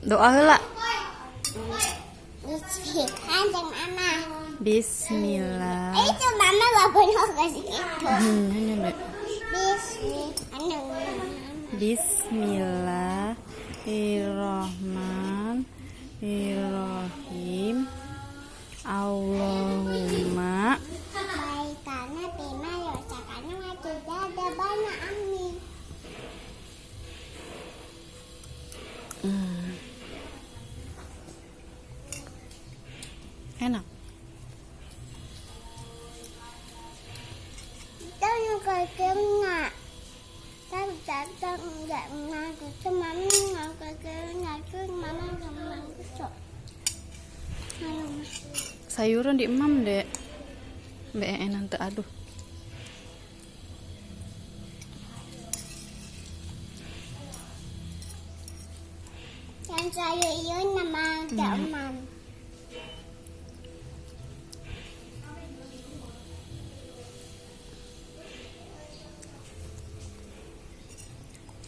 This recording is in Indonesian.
Doa heula. Bismillah jeung mama. Bismillah. Itu mama gak boleh kasih gitu. Bismillah. Bismillah. Bismillahirrahmanirrahim. Allahumma Baikana bima yosakannya tidak ada banyak amin. Enak. Kita juga kena. Tapi datang enggak mengaku cuma mengaku kena mama enggak mengaku cok. Sayuran di emam dek. Mbak nanti aduh. Yang saya ini nama Kak Umam.